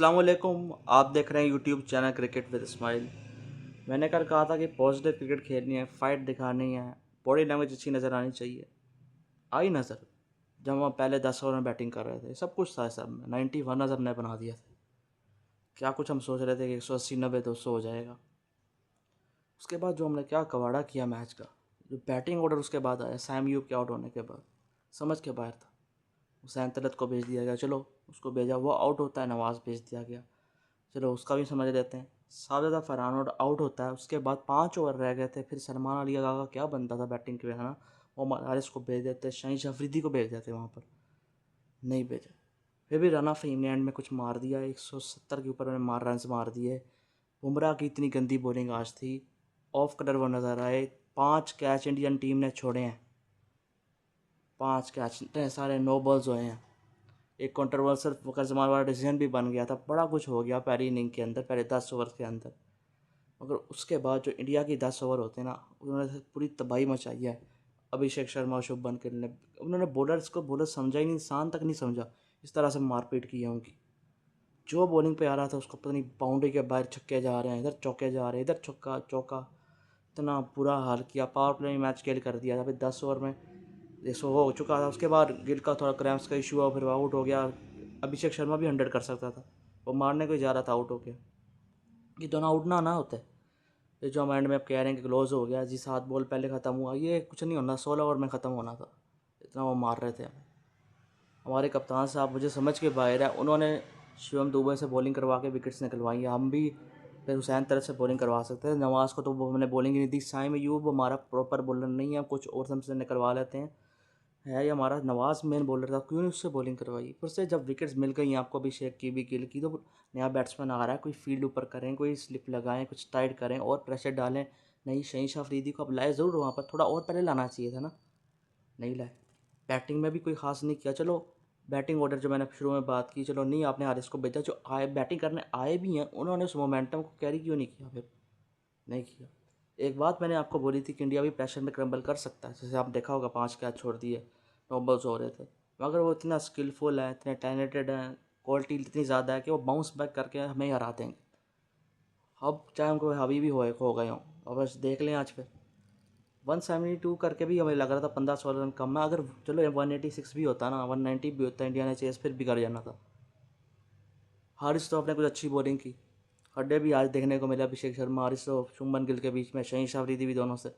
अस्सलाम वालेकुम। आप देख रहे हैं YouTube channel cricket with smile. मैंने कल कहा था कि पॉजिटिव क्रिकेट खेलनी है, फाइट दिखानी है, बॉडी लैंग्वेज अच्छी नज़र आनी चाहिए। आई नज़र जब हम पहले 10 ओवर में बैटिंग कर रहे थे, सब कुछ था। सब में 91 रन हमने बना दिया था। क्या कुछ हम सोच रहे थे कि 180 90 200 हो जाएगा। उसके बाद जो हमने क्या कवाड़ा किया मैच का, जो बैटिंग ऑर्डर उसके बाद आया सैम यूब के आउट होने के बाद, समझ के बाहर था। हुसैन तलत को भेज दिया गया, चलो उसको भेजा, वो आउट होता है, नवाज़ भेज दिया गया, चलो उसका भी समझ लेते हैं। साजिदा फरहान आउट होता है, उसके बाद 5 ओवर रह गए थे, फिर सलमान अली का क्या बनता था बैटिंग के, है ना। मोहम्मद हारिस को भेज देते, शाहीन अफरीदी को भेज देते, वहाँ पर नहीं भेजा। फिर भी रना फ़हीम ने एंड में कुछ मार दिया, 170 के ऊपर में रन मार दिए। बुमराह की इतनी गंदी बॉलिंग आज थी, ऑफ कलर वो नज़र आए। 5 कैच इंडियन टीम ने छोड़े हैं, 5 कैच, इतने सारे नो बॉल्स हुए हैं। एक कंट्रोवर्सल फ़खर जमान वाला डिसीजन भी बन गया था, बड़ा कुछ हो गया पहली इनिंग के अंदर, पहले 10 ओवर के अंदर। मगर उसके बाद जो इंडिया की 10 ओवर होते हैं ना, उन्होंने पूरी तबाही मचाई है। अभिषेक शर्मा, शुभमन गिल ने, उन्होंने बॉलर्स को बॉलर समझा ही नहीं, इंसान तक नहीं समझा। इस तरह से मारपीट की है उनकी। जो बॉलिंग पे आ रहा था उसको पता नहीं, बाउंड्री के बाहर छक्के जा रहे हैं, इधर चौके जा रहे हैं, इधर छक्का चौका, इतना बुरा हाल किया। पावर प्ले में मैच खेल कर दिया था। फिर 10 ओवर में 100 हो चुका था। उसके बाद गिल का थोड़ा क्रैम्प्स का इशू हुआ, फिर आउट हो गया। अभिषेक शर्मा भी 100 कर सकता था, वो मारने को ही जा रहा था आउट होके। ये दोनों आउट ना होते। ये जो हम एंड में अब कह रहे हैं कि क्लोज हो गया जी, 7 बॉल पहले ख़त्म हुआ, ये कुछ नहीं होना, 16 ओवर में ख़त्म होना था। इतना वो मार रहे थे हमें। हमारे कप्तान साहब मुझे समझ के बाहर है, उन्होंने शिवम दुबे से बॉलिंग करवा के विकेट्स निकलवाई। हम भी फिर हुसैन तरफ से बॉलिंग करवा सकते हैं। नवाज़ को तो वो हमने बॉलिंग ही नहीं दी। साइम यूब हमारा प्रॉपर बॉलर नहीं है, कुछ और हमसे निकलवा लेते हैं। है ये हमारा नवाज़ मेन बॉलर था, क्यों नहीं उससे बॉलिंग करवाई। फिर से जब विकेट्स मिल गई आपको, अभिषेक की भी, गिल की, तो नया बैट्समैन आ रहा है, कोई फील्ड ऊपर करें, कोई स्लिप लगाएं, कुछ टाइट करें और प्रेशर डालें। नहीं, शहीन अफरीदी को अब लाए ज़रूर, वहाँ पर थोड़ा और पहले लाना चाहिए था ना, नहीं लाए। बैटिंग में भी कोई ख़ास नहीं किया। चलो बैटिंग ऑर्डर जो मैंने शुरू में बात की, चलो नहीं, आपने हारिस को भेजा, जो आए बैटिंग करने आए भी हैं, उन्होंने उस मोमेंटम को कैरी क्यों नहीं किया, फिर नहीं किया। एक बात मैंने आपको बोली थी कि इंडिया भी प्रेशर में क्रम्बल कर सकता है, जैसे आप देखा होगा 5 कैच छोड़ दिए, नो बॉल्स हो रहे थे। मगर वो इतना स्किलफुल है, इतने टैलेंटेड हैं, क्वालिटी इतनी ज़्यादा है कि वो बाउंस बैक करके हमें ही हरा देंगे। अब चाहे उनको हावी भी हो गए हों, अब बस देख लें आज फिर। 172 करके भी हमें लग रहा था 15-16 रन कम है। अगर चलो 186 भी होता ना, 190 भी होता, इंडिया ने चेस फिर भी कर जाना था। हारिस तो आपने कुछ अच्छी बॉलिंग की, हड्डे भी आज देखने को मिला। अभिषेक शर्मा, हारिस तो शुभमन गिल के बीच में, शहीन अफरीदी भी दोनों से।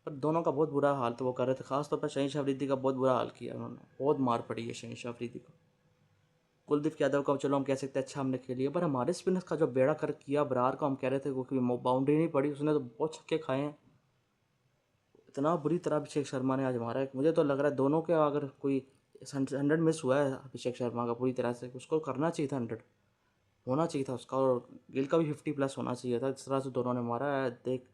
पर दोनों का बहुत बुरा हाल तो वो कर रहे थे, खासतौर पर शहीन अफरीदी का बहुत बुरा हाल किया उन्होंने, बहुत मार पड़ी है शहीन अफरीदी को। कुलदीप यादव का चलो हम कह सकते हैं अच्छा हमने खेली है, पर हमारे स्पिनर्स का जो बेड़ा कर किया, बरार को हम कह रहे थे क्योंकि बाउंड्री नहीं पड़ी, उसने तो बहुत छक्के खाए हैं। इतना बुरी तरह अभिषेक शर्मा ने आज मारा है, मुझे तो लग रहा है दोनों के अगर कोई 100 मिस हुआ है अभिषेक शर्मा का पूरी तरह से, उसको करना चाहिए था 100 होना चाहिए था उसका, और गिल का भी 50+ होना चाहिए था। इस तरह से दोनों ने मारा है, देख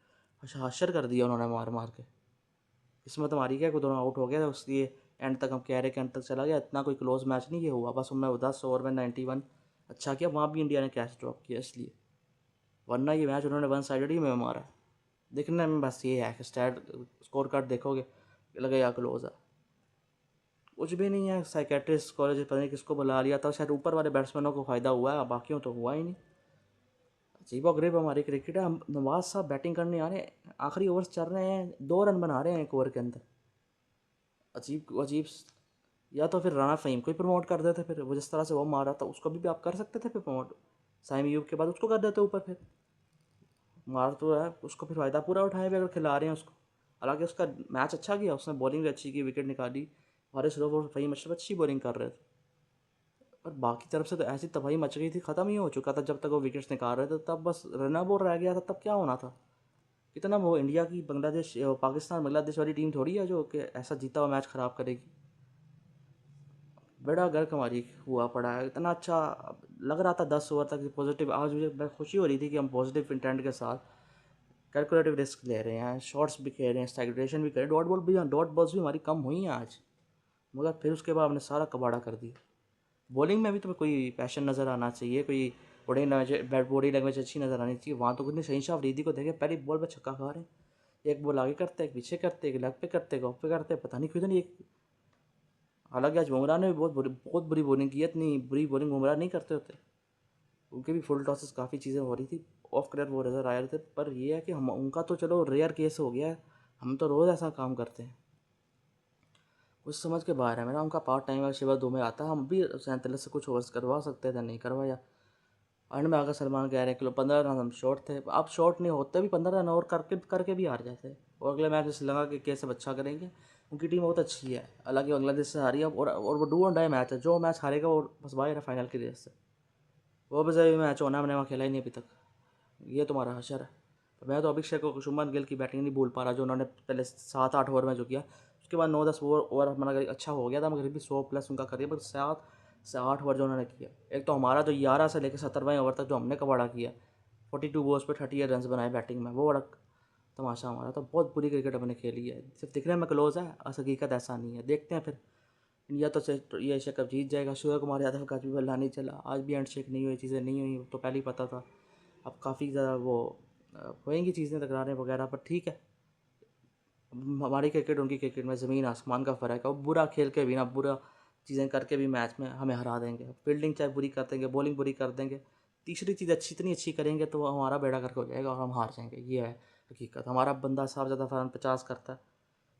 हशर कर दिया उन्होंने मार मार के। किस्मत हमारी क्या, कोई दोनों आउट हो गया था, उसलिए एंड तक हम कह रहे कि एंड तक चला गया। इतना कोई क्लोज मैच नहीं ये हुआ, बस उनमें 10 ओवर में 91 अच्छा किया, वहाँ भी इंडिया ने कैच ड्रॉप किया इसलिए, वरना ये मैच उन्होंने वन साइडेड ही में मारा है। देखने में बस ये है कि स्टैट स्कोर कार्ड देखोगे लगेगा क्लोज है, कुछ भी नहीं है। साइकेट्रिस्ट कॉलेज पता नहीं किसको बुला लिया था, शायद ऊपर वाले बैट्समैनों को फ़ायदा हुआ है, बाकियों तो हुआ ही नहीं। अजीब और गरीब हमारी क्रिकेट है। हम नवाज साहब बैटिंग करने आ रहे हैं, आखिरी ओवर्स चल रहे हैं, 2 रन बना रहे हैं 1 ओवर के अंदर। अजीब अजीब। या तो फिर राणा फ़हीम को ही प्रमोट कर देते, फिर वो जिस तरह से वो मारा था उसको भी आप कर सकते थे फिर प्रमोट। साइम यूब के बाद उसको कर देते ऊपर, फिर मार तो है उसको, फिर फ़ायदा पूरा उठाए भी अगर खिला रहे हैं उसको। हालांकि उसका मैच अच्छा किया, उसने बॉलिंग भी अच्छी की, विकेट निकाली। हमारे सिर्फ और फ़हीम अशरफ अच्छी बॉलिंग कर रहे थे, पर बाकी तरफ से तो ऐसी तबाही मच गई थी, ख़त्म ही हो चुका था जब तक वो विकेट्स निकाल रहे थे। तब बस रन आउट रह गया था, तब क्या होना था। इतना वो इंडिया की बांग्लादेश पाकिस्तान बांग्लादेश वाली टीम थोड़ी है जो कि ऐसा जीता हुआ मैच ख़राब करेगी। बड़ा गर्क हमारी हुआ पड़ा है। इतना अच्छा लग रहा था 10 ओवर तक पॉजिटिव, आज मुझे खुशी हो रही थी कि हम पॉजिटिव इंटेंट के साथ कैलकुलेटिव रिस्क ले रहे हैं, शॉट्स भी खेल रहे हैं, स्ट्राइक भी कर रहे हैं, डॉट बॉल्स भी हमारी कम हुई हैं आज। मगर फिर उसके बाद हमने सारा कबाड़ा कर दिया। बॉलिंग में भी तो कोई पैशन नज़र आना चाहिए, कोई बॉडी लैंग्वेज अच्छी नज़र आनी चाहिए। वहाँ तो कितने शहीन अफरीदी को देखे, पहली बॉल पर छक्का खा रहे हैं, एक बॉल आगे करते, एक पीछे करते, एक लेग पे करते, एक ऑफ पे करते, पता नहीं क्यों नहीं एक। हालांकि आज बुमराह ने भी बहुत बुरी बॉलिंग की है, इतनी बुरी बॉलिंग बुमराह नहीं करते होते। उनके भी फुल टॉसेस काफ़ी चीज़ें हो रही थी, ऑफ कलर वो नज़र आ रहे थे। पर ये है कि हम उनका तो चलो रेयर केस हो गया है, हम तो रोज़ ऐसा काम करते हैं। कुछ समझ के बाहर है मेरा। उनका पार्ट टाइम है, शिवा दुबे आता है, हम भी सैंतीस से कुछ ओवर्स करवा सकते थे, नहीं करवाया। एंड में आकर सलमान कह रहे हैं कि 15 रन हम शॉर्ट थे। अब शॉर्ट नहीं होते भी 15 रन और करके भी हार जाते। और अगले मैच में श्रीलंका के कैसे अच्छा करेंगे, उनकी टीम बहुत अच्छी है, हालांकि बांग्लादेश से हारी है। और वो डू और डाई मैच है, जो मैच हारेगा वो बस बाहर है फाइनल की रेस से। वो भी सही मैच होना, मैंने वहाँ खेला ही नहीं अभी तक, ये तुम्हारा हशर है। तो मैं तो अभिषेक को शुभमन गिल की बैटिंग नहीं भूल पा रहा, जो उन्होंने पहले 7-8 ओवर में जो किया। उसके बाद 9-10 ओवर हमारा अच्छा हो गया था, मगर भी 100+ उनका करिए, बस 7 से 8 ओवर जो उन्होंने किया। एक तो हमारा जो 11 से लेकर 70वें ओवर तक जो हमने कबाड़ा किया, 42 बॉल्स पे 38 रन बनाए बैटिंग में, वो बड़ा तमाशा हमारा। तो बहुत बुरी क्रिकेट हमने खेली है, सिर्फ दिखने में क्लोज है, हकीकत ऐसा नहीं है। देखते हैं फिर। इंडिया तो ये एशिया कप जीत जाएगा। सूर्य कुमार यादव का भी बल्ला नहीं चला, आज भी हैंडशेक नहीं हुई, चीज़ें नहीं हुई, तो पहले ही पता था। अब काफ़ी ज़्यादा वो होएंगी चीज़ें, तकरारें वगैरह, पर ठीक है। हमारी क्रिकेट उनकी क्रिकेट में ज़मीन आसमान का फ़र्क है। वो बुरा खेल के भी ना, बुरा चीज़ें करके भी मैच में हमें हरा देंगे। फील्डिंग चाहे बुरी कर देंगे, बॉलिंग बुरी कर देंगे, तीसरी चीज़ इतनी अच्छी करेंगे तो हमारा बेड़ा गर्क हो जाएगा और हम हार जाएंगे। ये है हकीकत। हमारा बंदा साफ ज़्यादा रन 50 करता है,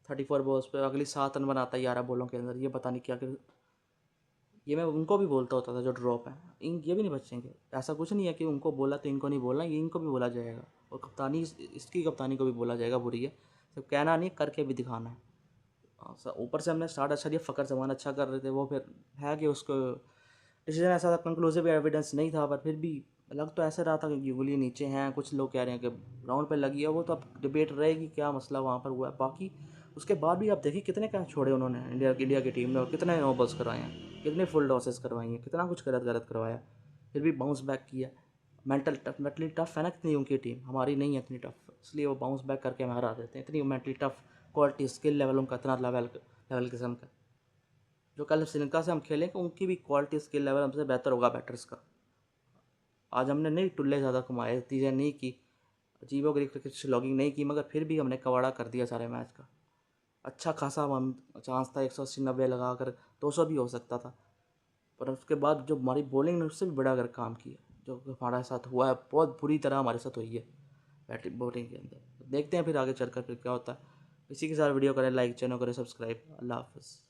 34 बॉल्स पे अगली 7 रन बनाता है 11 बॉलों के अंदर। ये पता नहीं क्या ये मैं उनको भी बोलता होता था जो ड्रॉप है, ये भी नहीं बचेंगे। ऐसा कुछ नहीं है कि उनको बोला तो इनको नहीं बोलना, ये इनको भी बोला जाएगा। और कप्तानी, इसकी कप्तानी को भी बोला जाएगा बुरी है, सिर्फ कहना नहीं, करके भी दिखाना है। ऊपर से हमने स्टार्ट अच्छा दिया, फ़कर जमान अच्छा कर रहे थे, वो फिर है कि उसको डिसीजन ऐसा था, कंक्लूसिव एविडेंस नहीं था, पर फिर भी लग तो ऐसे रहा था कि उंगली नीचे हैं। कुछ लोग कह रहे हैं कि ग्राउंड पे लगी है, वो तो अब डिबेट रहेगी क्या मसला वहाँ पर हुआ है। बाकी उसके बाद भी आप देखिए कितने कैच छोड़े उन्होंने, इंडिया की टीम ने, और कितने नो बॉल्स करवाए हैं, कितने फुल टॉसेस करवाई हैं, कितना कुछ गलत गलत करवाया, फिर भी बाउंस बैक किया। मेंटली टफ है ना कितनी उनकी टीम, हमारी नहीं है इतनी टफ, इसलिए वो बाउंस बैक करके हमें हरा देते हैं। इतनी mentally tough, quality skill level उनका इतना लेवल किस्म का। जो कल श्रीलंका से हम खेलेंगे उनकी भी क्वालिटी स्किल लेवल हमसे बेहतर होगा बैटर्स का। आज हमने नहीं टुल्ले ज़्यादा कमाए, चीज़ें नहीं की, अजीबो गरीब क्रिकेट स्लॉगिंग नहीं की, मगर फिर भी हमने कवाड़ा कर दिया सारे मैच का। अच्छा खासा हम चांस था, 180-90 लगा कर 200 भी हो सकता था। पर उसके बाद जो हमारी बॉलिंग ने उससे भी बड़ा अगर काम किया, जो हमारे साथ हुआ है, बहुत बुरी तरह हमारे साथ हुई है बैटिंग बॉलिंग के अंदर। देखते हैं फिर आगे चलकर फिर क्या होता है। इसी के साथ वीडियो करें लाइक, चैनल करें सब्सक्राइब। अल्लाह हाफ़िज़।